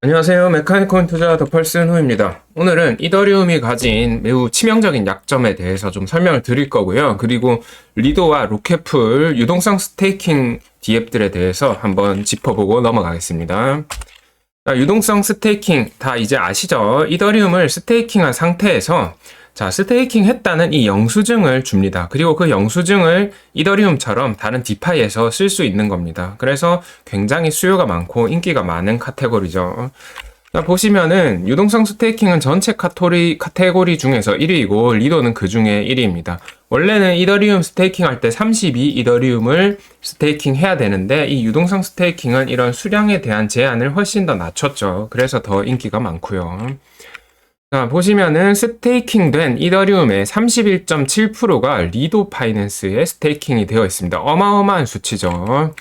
안녕하세요. 메카니컬 투자 더펄슨 후입니다. 오늘은 이더리움이 가진 매우 치명적인 약점에 대해서 좀 설명을 드릴 거고요. 그리고 리도와 로켓풀 유동성 스테이킹 디앱들에 대해서 한번 짚어보고 넘어가겠습니다. 유동성 스테이킹 다 이제 아시죠? 이더리움을 스테이킹한 상태에서 스테이킹 했다는 이 영수증을 줍니다. 그리고 그 영수증을 이더리움처럼 다른 디파이에서 쓸 수 있는 겁니다. 그래서 굉장히 수요가 많고 인기가 많은 카테고리죠. 보시면은 유동성 스테이킹은 전체 카테고리 중에서 1위이고 리도는 그 중에 1위입니다. 원래는 이더리움 스테이킹 할 때 32 이더리움을 스테이킹 해야 되는데 이 유동성 스테이킹은 이런 수량에 대한 제한을 훨씬 더 낮췄죠. 그래서 더 인기가 많고요. 보시면은 스테이킹 된 이더리움의 31.7%가 리도 파이낸스에 스테이킹이 되어 있습니다. 어마어마한 수치죠.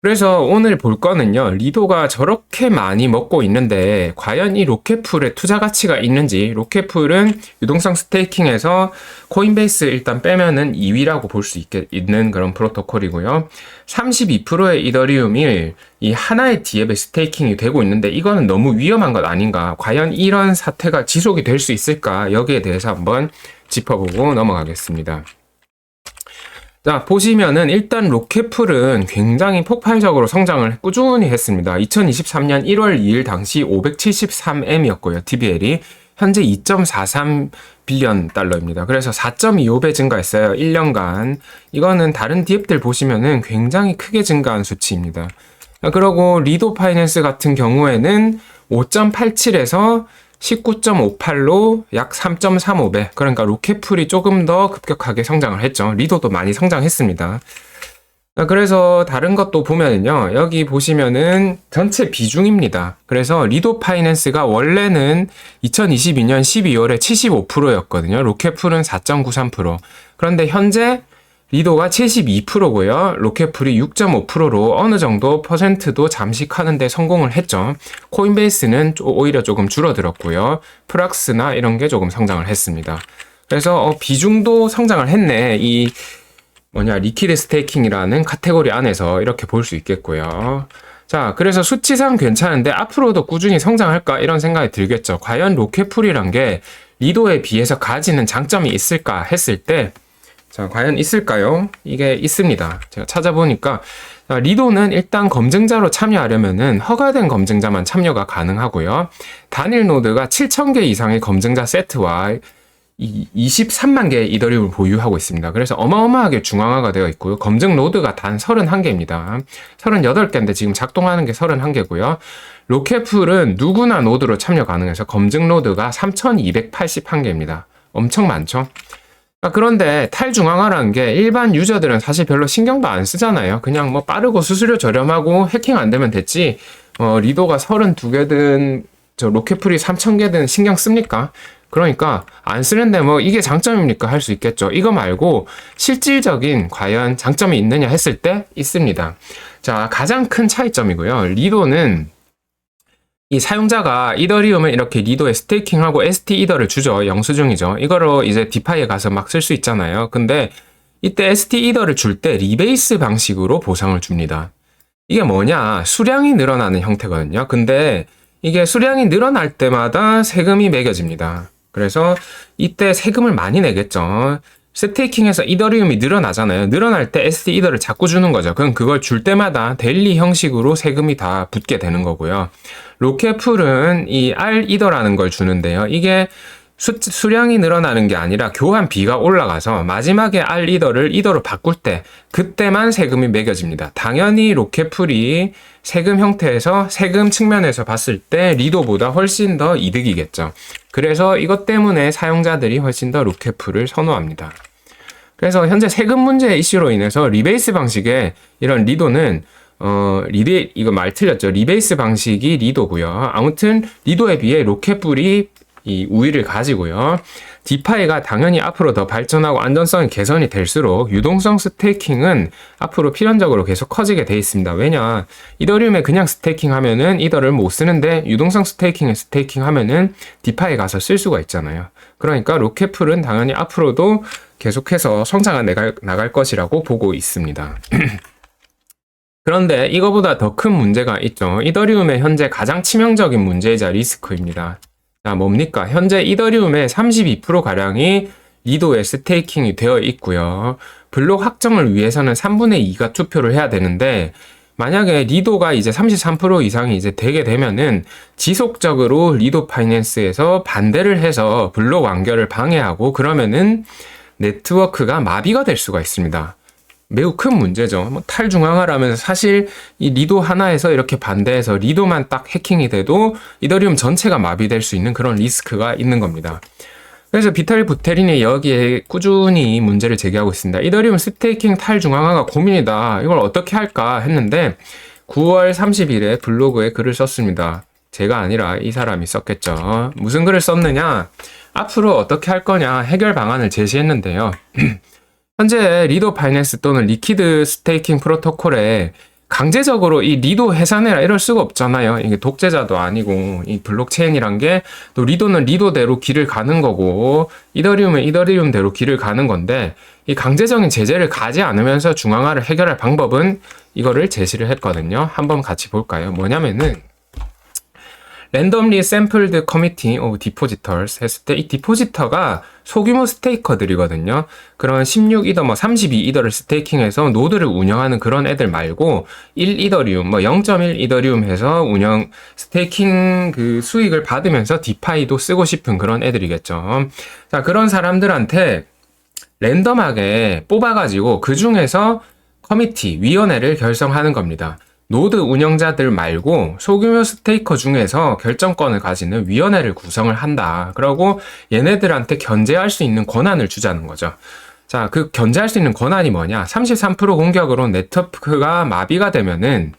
그래서 오늘 볼 거는요, 리도가 저렇게 많이 먹고 있는데 과연 이 로켓풀에 투자 가치가 있는지. 로켓풀은 유동성 스테이킹에서 코인베이스 일단 빼면은 2위라고 볼 수 있는 그런 프로토콜이고요. 32%의 이더리움이 이 하나의 디앱에 스테이킹이 되고 있는데 이거는 너무 위험한 것 아닌가. 과연 이런 사태가 지속이 될 수 있을까. 여기에 대해서 한번 짚어보고 넘어가겠습니다. 보시면은 일단 로켓풀은 굉장히 폭발적으로 성장을 꾸준히 했습니다. 2023년 1월 2일 당시 573M이었고요. TVL이 현재 2.43 빌리언 달러입니다. 그래서 4.25배 증가했어요. 1년간. 이거는 다른 디앱들 보시면은 굉장히 크게 증가한 수치입니다. 그리고 리도 파이낸스 같은 경우에는 5.87에서 19.58로 약 3.35배. 그러니까 로켓풀이 조금 더 급격하게 성장을 했죠. 리도도 많이 성장했습니다. 그래서 다른 것도 보면은요, 여기 보시면은 전체 비중입니다. 그래서 리도 파이낸스가 원래는 2022년 12월에 75%였거든요. 로켓풀은 4.93%. 그런데 현재 리도가 72%고요. 로켓풀이 6.5%로 어느 정도 퍼센트도 잠식하는데 성공을 했죠. 코인베이스는 오히려 조금 줄어들었고요. 프락스나 이런 게 조금 성장을 했습니다. 그래서 비중도 성장을 했네. 이 리퀴드 스테이킹이라는 카테고리 안에서 이렇게 볼 수 있겠고요. 그래서 수치상 괜찮은데 앞으로도 꾸준히 성장할까 이런 생각이 들겠죠. 과연 로켓풀이란 게 리도에 비해서 가지는 장점이 있을까 했을 때 과연 있을까요? 이게 있습니다. 제가 찾아보니까 리도는 일단 검증자로 참여하려면은 허가된 검증자만 참여가 가능하고요. 단일 노드가 7,000개 이상의 검증자 세트와 23만 개의 이더리움을 보유하고 있습니다. 그래서 어마어마하게 중앙화가 되어 있고요. 검증 노드가 단 31개입니다. 38개인데 지금 작동하는 게 31개고요. 로켓풀은 누구나 노드로 참여 가능해서 검증 노드가 3,281개입니다. 엄청 많죠? 그런데 탈중앙화라는 게 일반 유저들은 사실 별로 신경도 안 쓰잖아요. 그냥 빠르고 수수료 저렴하고 해킹 안 되면 됐지. 리도가 32개든 로켓풀이 3,000개든 신경 씁니까? 그러니까 안 쓰는데 이게 장점입니까? 할 수 있겠죠. 이거 말고 실질적인 과연 장점이 있느냐 했을 때 있습니다. 가장 큰 차이점이고요. 리도는 이 사용자가 이더리움을 이렇게 리도에 스테이킹하고 ST 이더를 주죠. 영수증이죠. 이거로 이제 디파이에 가서 막 쓸 수 있잖아요. 근데 이때 ST 이더를 줄 때 리베이스 방식으로 보상을 줍니다. 이게 뭐냐? 수량이 늘어나는 형태거든요. 근데 이게 수량이 늘어날 때마다 세금이 매겨집니다. 그래서 이때 세금을 많이 내겠죠. 스테이킹에서 이더리움이 늘어나잖아요. 늘어날 때 ST 이더를 자꾸 주는 거죠. 그럼 그걸 줄 때마다 데일리 형식으로 세금이 다 붙게 되는 거고요. 로켓풀은 이 R 이더라는 걸 주는데요. 이게 수량이 늘어나는 게 아니라 교환비가 올라가서 마지막에 R 이더를 이더로 바꿀 때 그때만 세금이 매겨집니다. 당연히 로켓풀이 세금 형태에서 세금 측면에서 봤을 때 리도보다 훨씬 더 이득이겠죠. 그래서 이것 때문에 사용자들이 훨씬 더 로켓풀을 선호합니다. 그래서 현재 세금 문제 이슈로 인해서 리베이스 방식의 이런 리도는 이거 말 틀렸죠. 리베이스 방식이 리도고요. 아무튼 리도에 비해 로켓풀이 이 우위를 가지고요. 디파이가 당연히 앞으로 더 발전하고 안전성이 개선이 될수록 유동성 스테이킹은 앞으로 필연적으로 계속 커지게 돼 있습니다. 왜냐? 이더리움에 그냥 스테이킹 하면은 이더를 못 쓰는데 유동성 스테이킹에 스테이킹 하면은 디파이에 가서 쓸 수가 있잖아요. 그러니까 로켓풀은 당연히 앞으로도 계속해서 성장해 나갈 것이라고 보고 있습니다. 그런데 이거보다 더 큰 문제가 있죠. 이더리움의 현재 가장 치명적인 문제이자 리스크입니다. 자, 뭡니까? 현재 이더리움의 32%가량이 리도에 스테이킹이 되어 있고요. 블록 확정을 위해서는 3분의 2가 투표를 해야 되는데, 만약에 리도가 이제 33% 이상이 이제 되게 되면은 지속적으로 리도 파이낸스에서 반대를 해서 블록 완결을 방해하고 그러면은 네트워크가 마비가 될 수가 있습니다. 매우 큰 문제죠. 뭐 탈중앙화라면 사실 이 리도 하나에서 이렇게 반대해서 리도만 딱 해킹이 돼도 이더리움 전체가 마비될 수 있는 그런 리스크가 있는 겁니다. 그래서 비탈 부테린이 여기에 꾸준히 문제를 제기하고 있습니다. 이더리움 스테이킹 탈중앙화가 고민이다. 이걸 어떻게 할까 했는데 9월 30일에 블로그에 글을 썼습니다. 제가 아니라 이 사람이 썼겠죠. 무슨 글을 썼느냐? 앞으로 어떻게 할 거냐 해결 방안을 제시했는데요. 현재 리도 파이낸스 또는 리퀴드 스테이킹 프로토콜에 강제적으로 이 리도 해산해라 이럴 수가 없잖아요. 이게 독재자도 아니고 이 블록체인이란 게 또 리도는 리도대로 길을 가는 거고 이더리움은 이더리움대로 길을 가는 건데 이 강제적인 제재를 가지 않으면서 중앙화를 해결할 방법은 이거를 제시를 했거든요. 한번 같이 볼까요? 뭐냐면은 randomly sampled committee of depositors 했을 때 이 디포지터가 소규모 스테이커들이거든요. 그런 16이더 뭐 32이더를 스테이킹해서 노드를 운영하는 그런 애들 말고 1이더리움 뭐 0.1 이더리움 해서 운영 스테이킹 그 수익을 받으면서 디파이도 쓰고 싶은 그런 애들이겠죠. 자, 그런 사람들한테 랜덤하게 뽑아가지고 그 중에서 커미티, 위원회를 결성하는 겁니다. 노드 운영자들 말고 소규모 스테이커 중에서 결정권을 가지는 위원회를 구성을 한다. 그러고 얘네들한테 견제할 수 있는 권한을 주자는 거죠. 자, 그 견제할 수 있는 권한이 뭐냐? 33% 공격으로 네트워크가 마비가 되면은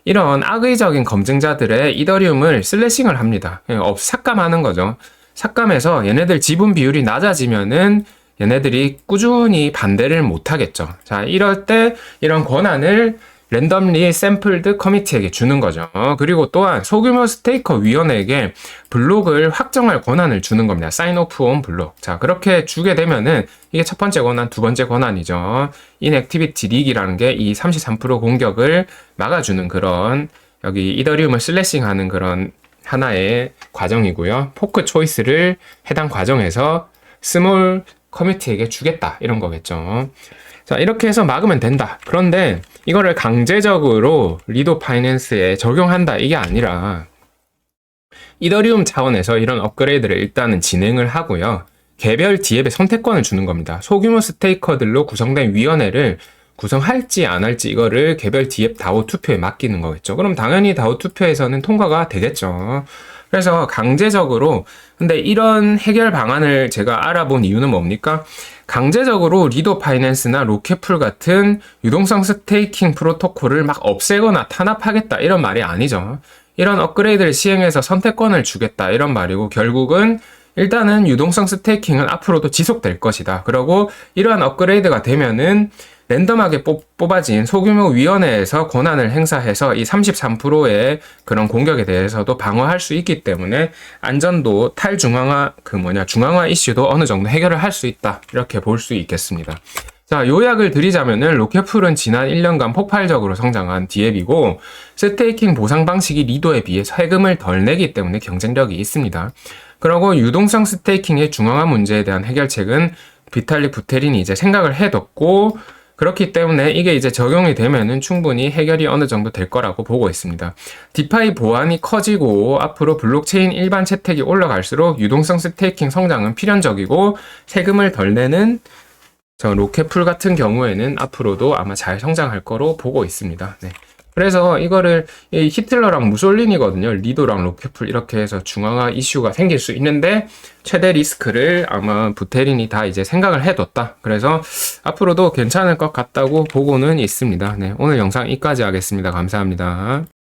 이런 악의적인 검증자들의 이더리움을 슬래싱을 합니다. 삭감하는 거죠. 삭감해서 얘네들 지분 비율이 낮아지면은 얘네들이 꾸준히 반대를 못 하겠죠. 자, 이럴 때 이런 권한을 랜덤리 샘플드 커미티에게 주는 거죠. 그리고 또한 소규모 스테이커 위원회에게 블록을 확정할 권한을 주는 겁니다. 사인 오프 온 블록. 자, 그렇게 주게 되면은 이게 첫 번째 권한, 두 번째 권한이죠. 인액티비티 릭이라는 게 이 33% 공격을 막아주는 그런 여기 이더리움을 슬래싱하는 그런 하나의 과정이고요. 포크 초이스를 해당 과정에서 스몰 커미티에게 주겠다 이런 거겠죠. 자, 이렇게 해서 막으면 된다. 그런데 이거를 강제적으로 리도 파이낸스에 적용한다 이게 아니라 이더리움 차원에서 이런 업그레이드를 일단은 진행을 하고요. 개별 디앱에 선택권을 주는 겁니다. 소규모 스테이커들로 구성된 위원회를 구성할지 안 할지 이거를 개별 디앱 다오 투표에 맡기는 거겠죠. 그럼 당연히 다오 투표에서는 통과가 되겠죠. 그래서 강제적으로 근데 이런 해결 방안을 제가 알아본 이유는 뭡니까? 강제적으로 리도 파이낸스나 로켓풀 같은 유동성 스테이킹 프로토콜을 막 없애거나 탄압하겠다 이런 말이 아니죠. 이런 업그레이드를 시행해서 선택권을 주겠다 이런 말이고 결국은 일단은 유동성 스테이킹은 앞으로도 지속될 것이다. 그리고 이러한 업그레이드가 되면은 랜덤하게 뽑아진 소규모 위원회에서 권한을 행사해서 이 33%의 그런 공격에 대해서도 방어할 수 있기 때문에 안전도 탈중앙화 중앙화 이슈도 어느 정도 해결을 할 수 있다. 이렇게 볼 수 있겠습니다. 자, 요약을 드리자면은 로켓풀은 지난 1년간 폭발적으로 성장한 디앱이고 스테이킹 보상 방식이 리도에 비해 세금을 덜 내기 때문에 경쟁력이 있습니다. 그리고 유동성 스테이킹의 중앙화 문제에 대한 해결책은 비탈릭 부테린이 이제 생각을 해뒀고 그렇기 때문에 이게 이제 적용이 되면은 충분히 해결이 어느 정도 될 거라고 보고 있습니다. 디파이 보안이 커지고 앞으로 블록체인 일반 채택이 올라갈수록 유동성 스테이킹 성장은 필연적이고 세금을 덜 내는 저 로켓풀 같은 경우에는 앞으로도 아마 잘 성장할 거로 보고 있습니다. 네. 그래서 이거를 히틀러랑 무솔리니거든요. 리도랑 로켓풀 이렇게 해서 중앙화 이슈가 생길 수 있는데 최대 리스크를 아마 부테린이 다 이제 생각을 해뒀다. 그래서 앞으로도 괜찮을 것 같다고 보고는 있습니다. 네, 오늘 영상 여기까지 하겠습니다. 감사합니다.